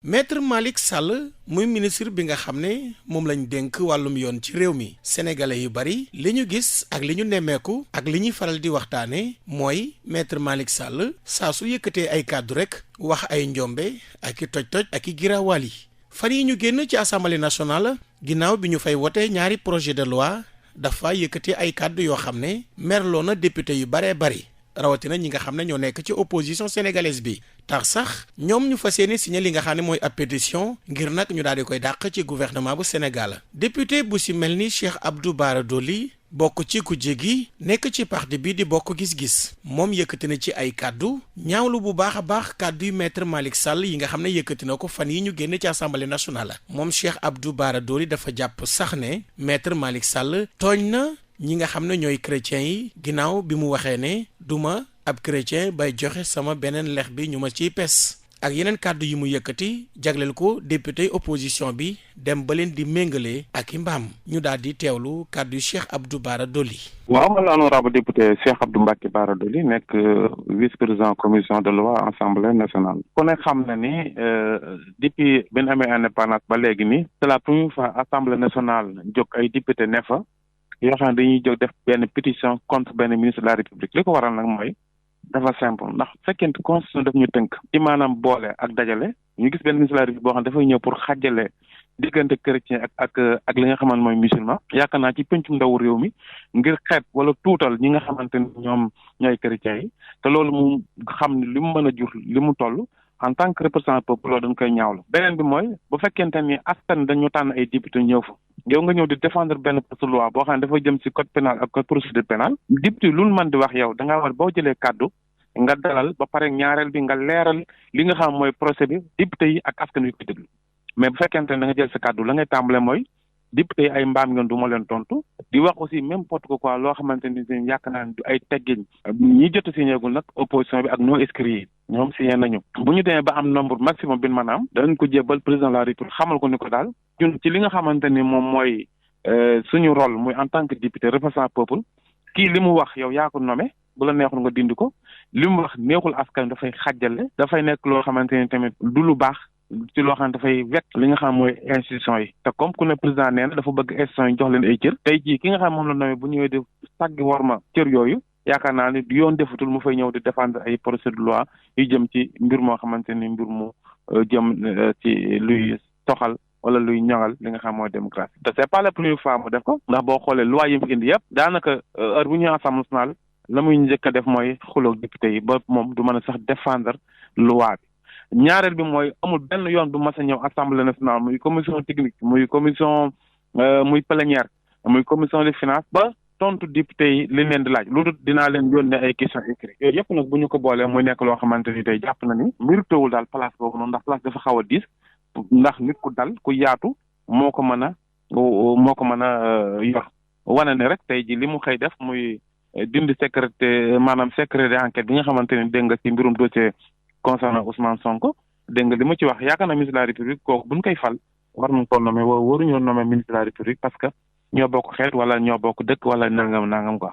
Maître Malick Sall muy ministre bi nga xam ne moom lañ dénk wàllum yoon ci réew mi sénégalais yu bari li ñu gis ak li ñu nemmeeku ak li ñuy faral di waxtaane mooy Maître Malick Sall saa su yëkkatee ay kàddu rek wax ay njombe ak i toj-toj ak i giraawaal yi fan yi ñu génn ci assemblée nationale ginnaaw bi ñu fay wote ñaari projet de loi dafa yëkkatee ay kàddu yoo xam ne merloo na député yu baree bari rawatina ñi nga xam ne ñoo nekk ci opposition sénégalaise bi tax sax ñoom ñu fas yéene signé li nga xam ne mooy ab pétition ngir nag ñu daal di koy dàq ci gouvernement bu Sénégal député bu si mel ni Cheikh Abdou Bara Dolly bokk ci kujje gi nekk ci parti bi di bokk gis-gis moom yëkkati na ci ay kàddu ñaawlu bu baax a baax kàddu yu maître Malick Sall yi nga xam ne yëkkati na ko fan yi ñu génn ci assemblée nationale moom Cheikh Abdou Bara Dolly dafa jàpp sax ne maître Malick Sall tooñ na ñi nga xam ne ñooy chrétiens yi ginnaaw bi mu waxee ne duma ab chrétien bay joxe sama beneen lex bi ñu ma ciy pes ak yeneen kàddu yi mu yëkkati jagleel ko député opposition bi dem ba leen di méngale ak i mbaam ñu daal di teewlu kàddu Cheikh Abdou Bara Dolly. waaw man la honorable député Cheikh Abdou Mbacké Bara Dolly nekk vice-président commission de loi assemblée nationale. ku ne xam na ni depuis bi ñu amee indépendance ba léegi ni c'est la première fois assemblée nationale jóg ay député ne fa. yoo xam ne dañuy jóg def benn pétition contre benn ministre de la république li ko waral nag mooy dafa simple ndax fekkente constitution daf ñu tënk ci maanaam boole ak dajale ñu gis benn ministre de la république boo xam ne dafay ñëw pour xàjjale diggante chrétien ak li nga xamante mooy musulman yaakaar naa ci pencum ndaw réew mi ngir xeet wala tuutal ñi nga xamante ni ñoom ñooy chrétiens yi te loolu mu xam ne li mu mën a jur li mu toll en tant que représentant peuple loolu dañ koy ñaawlu beneen bi mooy bu fekkente ni askan dañu tànn ay député ñëw fa yow nga ñëw di défendre benn poste loi boo xam ne dafa jëm ci code pénal ak code procédure pénale député lu mën di wax yow da ngaa war boo jëlee kàddu nga dalal ba pare ñaareel bi nga leeral li nga xam mooy procès bi député yi ak askan wi ko déglu mais bu fekkente ne da nga jël sa kàddu la ngay tàmbale mooy député yi ay mbaam ngeen du ma leen tontu di wax aussi n'importe quoi loo xamante ni yaakaar naa ne du ay teggin ñi jot a signé gul nag opposition bi ak non inscrits yi ñoom signé nañu bu ñu demee ba am nombre maximum bi maanaam danañ ko jébbal président de la République xamal ko ni ko daal ñun ci li nga xamante ni moom mooy suñu rôle muy en tant que député représentant peuple kii li mu wax yow yaa ko nommé bu la neexul nga dindi ko li mu wax neexul askan dafay xàjjale dafay nekk loo xamante ni tamit du lu baax ci loo xam ne dafay wet li nga xam mooy institution yi te comme ku ne président nee na dafa bëgg institution yi jox leen ay cër tey jii ki nga xam moom la nommé bu ñëwee di sàggi war ma cër yooyu yaakaar naa ni yoon defatul mu fay ñëw di défendre ay procès de loi yu jëm ci mbir moo xamante ni mbir mu jëm ci luy soxal wala luy ñoŋal li nga xam mooy démocratie te c'est pas la première fois mu def ko ndax boo xoolee loi yi mu indi yëpp daanaka heure bu ñëwee assemblée nationale la muy njëkk a def mooy xuloog député yi ba moom du mën a sax défendre loi bi ñaareel bi mooy amul benn yoon bu mas a ñëw assemblée nationale muy commission technique muy commission muy plénière muy commission des finances ba tontu député yi li leen di laaj loolu dinaa leen yónnee ay questions écrites yooyu yëpp nag bu ñu ko boolee muy nekk loo xamante ni tey jàpp na ni mbiru tawul daal place boobu noonu ndax place dafa xaw a diis ndax nit ku dal ku yaatu moo ko mën a yor wane ne rek tey ji li mu xëy def muy dindi secret d'enquête bi nga xamante ni dégg nga ci mbirum dossier concernant Ousmane Sonko dégg nga li ma ci wax yaakaar naa ministre de la République kooku buñ koy fal war nañ ko nommer waruñoo nommer ministre de la République parce que ñoo bokk xeet wala ñoo bokk dëkk wala nangam quoi